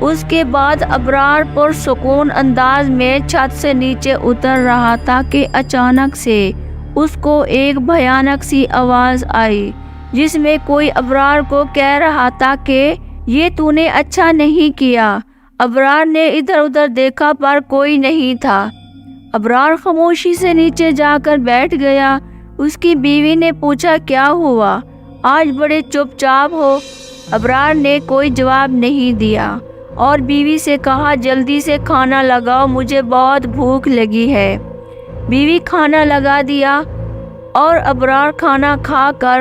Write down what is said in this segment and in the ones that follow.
اس کے بعد ابرار پرسکون انداز میں چھت سے نیچے اتر رہا تھا کہ اچانک سے اس کو ایک بھیانک سی آواز آئی، جس میں کوئی ابرار کو کہہ رہا تھا کہ یہ تو نے اچھا نہیں کیا۔ ابرار نے ادھر ادھر دیکھا پر کوئی نہیں تھا۔ ابرار خاموشی سے نیچے جا کر بیٹھ گیا۔ اس کی بیوی نے پوچھا، کیا ہوا؟ آج بڑے چپ چاپ ہو۔ ابرار نے کوئی جواب نہیں دیا اور بیوی سے کہا، جلدی سے کھانا لگاؤ، مجھے بہت بھوک لگی ہے۔ بیوی کھانا لگا دیا اور ابرار کھانا کھا کر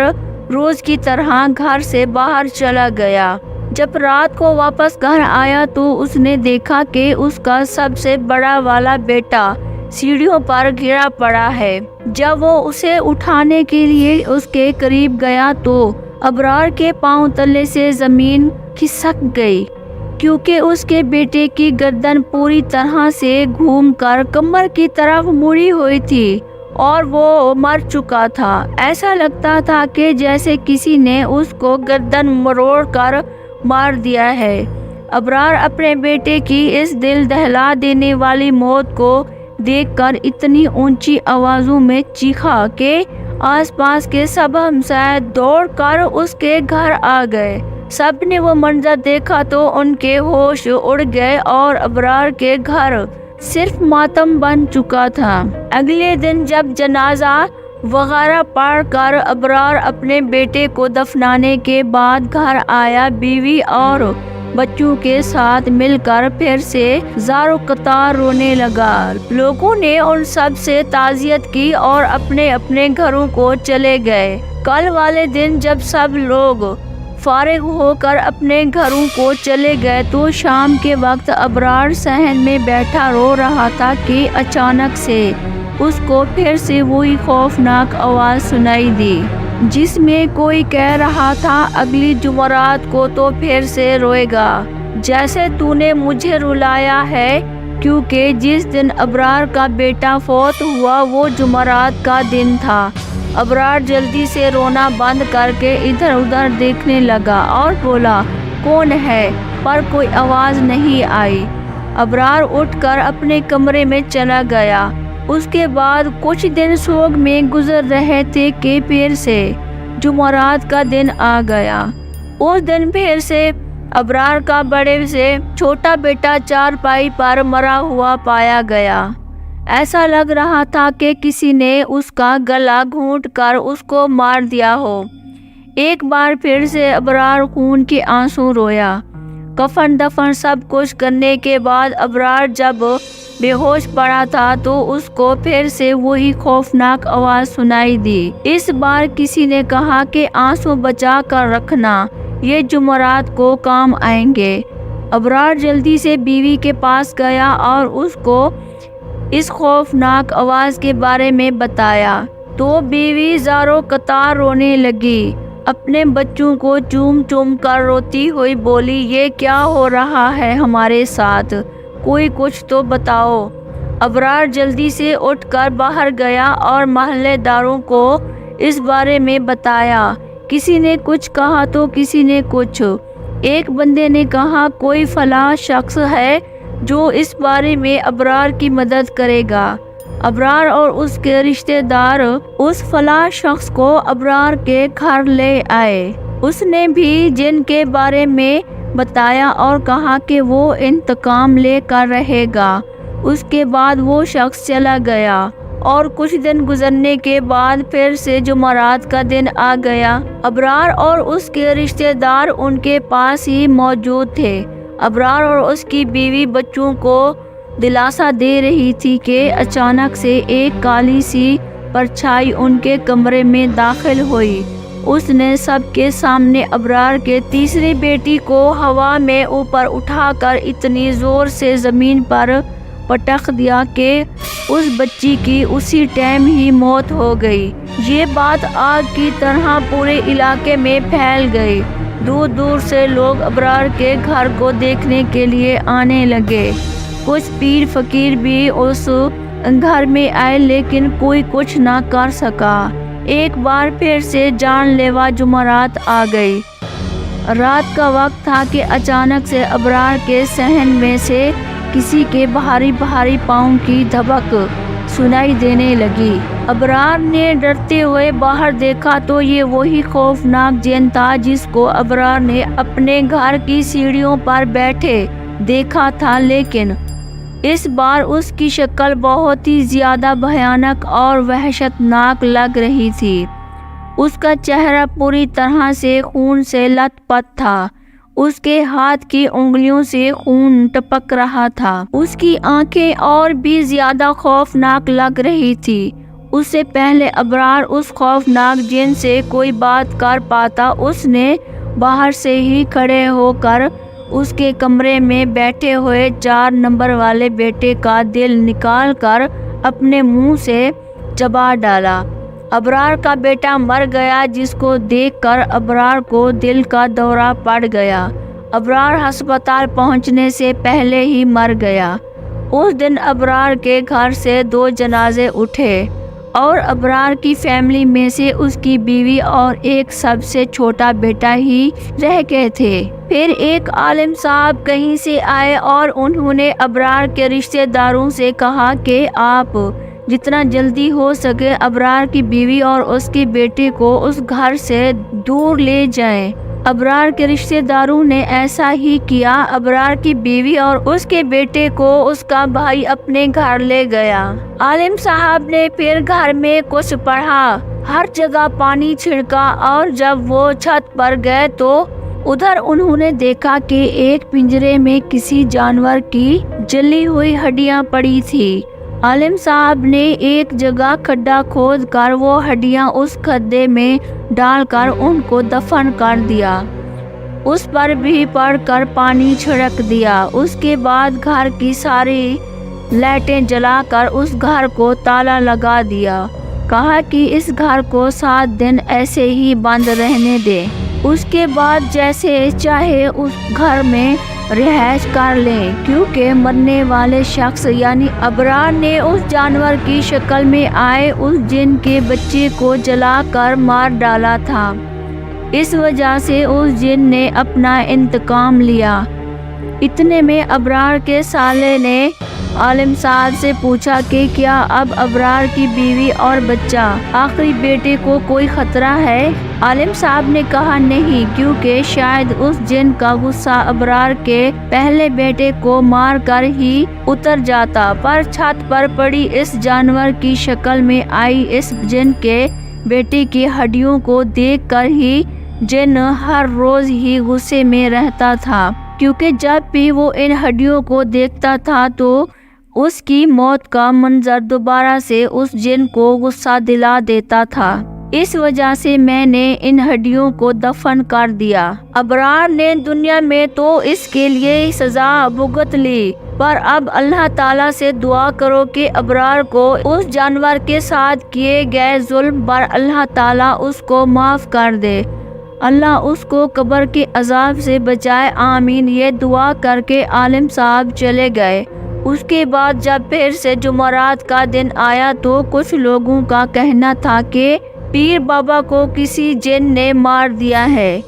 روز کی طرح گھر سے باہر چلا گیا۔ جب رات کو واپس گھر آیا تو اس نے دیکھا کہ اس کا سب سے بڑا والا بیٹا سیڑھیوں پر گرا پڑا ہے۔ جب وہ اسے اٹھانے کے لیے اس کے قریب گیا تو ابرار کے پاؤں تلے سے زمین کھسک گئی، کیونکہ اس کے بیٹے کی گردن پوری طرح سے گھوم کر کمر کی طرف مڑی ہوئی تھی اور وہ مر چکا تھا۔ ایسا لگتا تھا کہ جیسے کسی نے اس کو گردن مروڑ کر مار دیا ہے۔ ابرار اپنے بیٹے کی اس دل دہلا دینے والی موت کو دیکھ کر اتنی اونچی آوازوں میں چیخا کہ آس پاس کے سب ہمسائے دوڑ کر اس کے گھر آ گئے۔ سب نے وہ منظر دیکھا تو ان کے ہوش اڑ گئے اور ابرار کے گھر صرف ماتم بن چکا تھا۔ اگلے دن جب جنازہ وغیرہ پڑھ کر ابرار اپنے بیٹے کو دفنانے کے بعد گھر آیا، بیوی اور بچوں کے ساتھ مل کر پھر سے زاروں قطار رونے لگا۔ لوگوں نے ان سب سے تعزیت کی اور اپنے اپنے گھروں کو چلے گئے۔ کل والے دن جب سب لوگ فارغ ہو کر اپنے گھروں کو چلے گئے تو شام کے وقت ابرار صحن میں بیٹھا رو رہا تھا کہ اچانک سے اس کو پھر سے وہی خوفناک آواز سنائی دی، جس میں کوئی کہہ رہا تھا، اگلی جمعرات کو تو پھر سے روئے گا جیسے تو نے مجھے رلایا ہے، کیونکہ جس دن ابرار کا بیٹا فوت ہوا وہ جمعرات کا دن تھا۔ ابرار جلدی سے رونا بند کر کے ادھر ادھر دیکھنے لگا اور بولا، کون ہے؟ پر کوئی آواز نہیں آئی۔ ابرار اٹھ کر اپنے کمرے میں چلا گیا۔ اس کے بعد کچھ دن سوگ میں گزر رہے تھے کہ پھر سے جمعرات کا دن آ گیا۔ اس دن پھر سے ابرار کا بڑے سے چھوٹا بیٹا چارپائی پر مرا ہوا پایا گیا۔ ایسا لگ رہا تھا کہ کسی نے اس کا گلا گھونٹ کر اس کو مار دیا ہو۔ ایک بار پھر سے ابرار خون کے آنسو رویا۔ کفن دفن سب کچھ کرنے کے بعد ابرار جب بے ہوش پڑا تھا تو اس کو پھر سے وہی خوفناک آواز سنائی دی۔ اس بار کسی نے کہا کہ آنسو بچا کر رکھنا، یہ جمعرات کو کام آئیں گے۔ ابرار جلدی سے بیوی کے پاس گیا اور اس کو اس خوفناک آواز کے بارے میں بتایا تو بیوی زاروں قطار رونے لگی۔ اپنے بچوں کو چوم چوم کر روتی ہوئی بولی، یہ کیا ہو رہا ہے ہمارے ساتھ؟ کوئی کچھ تو بتاؤ۔ ابرار جلدی سے اٹھ کر باہر گیا اور محلے داروں کو اس بارے میں بتایا۔ کسی نے کچھ کہا تو کسی نے کچھ۔ ایک بندے نے کہا، کوئی فلاں شخص ہے جو اس بارے میں ابرار کی مدد کرے گا۔ ابرار اور اس کے رشتہ دار اس فلاں شخص کو ابرار کے گھر لے آئے۔ اس نے بھی جن کے بارے میں بتایا اور کہا کہ وہ انتقام لے کر رہے گا۔ اس کے بعد وہ شخص چلا گیا اور کچھ دن گزرنے کے بعد پھر سے جمعرات کا دن آ گیا۔ ابرار اور اس کے رشتہ دار ان کے پاس ہی موجود تھے۔ ابرار اور اس کی بیوی بچوں کو دلاسا دے رہی تھی کہ اچانک سے ایک کالی سی پرچھائی ان کے کمرے میں داخل ہوئی۔ اس نے سب کے سامنے ابرار کے تیسری بیٹی کو ہوا میں اوپر اٹھا کر اتنی زور سے زمین پر پٹخ دیا کہ اس بچی کی اسی ٹائم ہی موت ہو گئی۔ یہ بات آگ کی طرح پورے علاقے میں پھیل گئی۔ دور دور سے لوگ ابرار کے گھر کو دیکھنے کے لیے آنے لگے۔ کچھ پیر فقیر بھی اس گھر میں آئے لیکن کوئی کچھ نہ کر سکا۔ ایک بار پھر سے جان لیوا جمعرات آ گئی۔ رات کا وقت تھا کہ اچانک سے ابرار کے صحن میں سے کسی کے بھاری بھاری پاؤں کی دھبک سنائی دینے لگی۔ ابرار نے ڈرتے ہوئے باہر دیکھا تو یہ وہی خوفناک جن تھا جس کو ابرار نے اپنے گھر کی سیڑھیوں پر بیٹھے دیکھا تھا، لیکن اس بار اس کی شکل بہت ہی زیادہ بھیانک اور وحشتناک لگ رہی تھی۔ اس کا چہرہ پوری طرح سے خون سے لت پت تھا، اس کے ہاتھ کی انگلیوں سے خون ٹپک رہا تھا، اس کی آنکھیں اور بھی زیادہ خوفناک لگ رہی تھی۔ اس سے پہلے ابرار اس خوفناک جن سے کوئی بات کر پاتا، اس نے باہر سے ہی کھڑے ہو کر اس کے کمرے میں بیٹھے ہوئے 4 نمبر والے بیٹے کا دل نکال کر اپنے منہ سے چبا ڈالا۔ ابرار کا بیٹا مر گیا، جس کو دیکھ کر ابرار کو دل کا دورہ پڑ گیا۔ ابرار ہسپتال پہنچنے سے پہلے ہی مر گیا۔ اس دن ابرار کے گھر سے 2 جنازے اٹھے اور ابرار کی فیملی میں سے اس کی بیوی اور ایک سب سے چھوٹا بیٹا ہی رہ گئے تھے۔ پھر ایک عالم صاحب کہیں سے آئے اور انہوں نے ابرار کے رشتہ داروں سے کہا کہ آپ جتنا جلدی ہو سکے ابرار کی بیوی اور اس کے بیٹے کو اس گھر سے دور لے جائیں۔ ابرار کے رشتہ داروں نے ایسا ہی کیا۔ ابرار کی بیوی اور اس کے بیٹے کو اس کا بھائی اپنے گھر لے گیا۔ عالم صاحب نے پھر گھر میں کچھ پڑھا، ہر جگہ پانی چھڑکا، اور جب وہ چھت پر گئے تو ادھر انہوں نے دیکھا کہ ایک پنجرے میں کسی جانور کی جلی ہوئی ہڈیاں پڑی تھی۔ عالم صاحب نے ایک جگہ کھڈا کھود کر وہ ہڈیاں اس کھڈے میں ڈال کر ان کو دفن کر دیا، اس پر بھی پڑھ کر پانی چھڑک دیا۔ اس کے بعد گھر کی ساری لائٹیں جلا کر اس گھر کو تالا لگا دیا، کہا کہ اس گھر کو 7 دن ایسے ہی بند رہنے دیں، اس کے بعد جیسے چاہے اس گھر میں رہائش کر لیں، کیونکہ مرنے والے شخص یعنی ابرار نے اس جانور کی شکل میں آئے اس جن کے بچے کو جلا کر مار ڈالا تھا۔ اس وجہ سے اس جن نے اپنا انتقام لیا۔ اتنے میں ابرار کے سالے نے عالم صاحب سے پوچھا کہ کیا اب ابرار کی بیوی اور بچہ آخری بیٹے کو کوئی خطرہ ہے؟ عالم صاحب نے کہا نہیں، کیونکہ شاید اس جن کا غصہ ابرار کے پہلے بیٹے کو مار کر ہی اتر جاتا، پر چھت پر پڑی اس جانور کی شکل میں آئی اس جن کے بیٹے کی ہڈیوں کو دیکھ کر ہی جن ہر روز ہی غصے میں رہتا تھا، کیونکہ جب بھی وہ ان ہڈیوں کو دیکھتا تھا تو اس کی موت کا منظر دوبارہ سے اس جن کو غصہ دلا دیتا تھا۔ اس وجہ سے میں نے ان ہڈیوں کو دفن کر دیا۔ ابرار نے دنیا میں تو اس کے لیے سزا بھگت لی، پر اب اللہ تعالیٰ سے دعا کرو کہ ابرار کو اس جانور کے ساتھ کیے گئے ظلم پر اللہ تعالیٰ اس کو معاف کر دے، اللہ اس کو قبر کے عذاب سے بچائے، آمین۔ یہ دعا کر کے عالم صاحب چلے گئے۔ اس کے بعد جب پھر سے جمعرات کا دن آیا تو کچھ لوگوں کا کہنا تھا کہ پیر بابا کو کسی جن نے مار دیا ہے،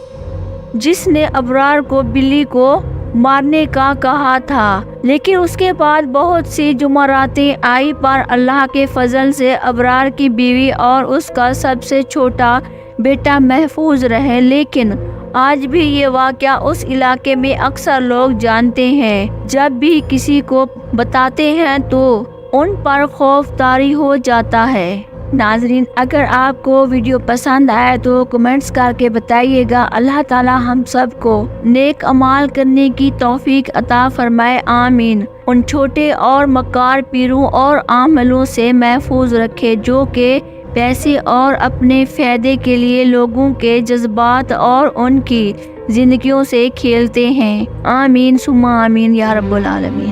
جس نے ابرار کو بلی کو مارنے کا کہا تھا۔ لیکن اس کے بعد بہت سی جمعراتیں آئی، پر اللہ کے فضل سے ابرار کی بیوی اور اس کا سب سے چھوٹا بیٹا محفوظ رہے۔ لیکن آج بھی یہ واقعہ اس علاقے میں اکثر لوگ جانتے ہیں، جب بھی کسی کو بتاتے ہیں تو ان پر خوف طاری ہو جاتا ہے۔ ناظرین، اگر آپ کو ویڈیو پسند آئے تو کمنٹس کر کے بتائیے گا۔ اللہ تعالی ہم سب کو نیک اعمال کرنے کی توفیق عطا فرمائے، آمین۔ ان چھوٹے اور مکار پیروں اور عاملوں سے محفوظ رکھے جو کہ پیسے اور اپنے فائدے کے لیے لوگوں کے جذبات اور ان کی زندگیوں سے کھیلتے ہیں، آمین ثم آمین یا رب العالمین۔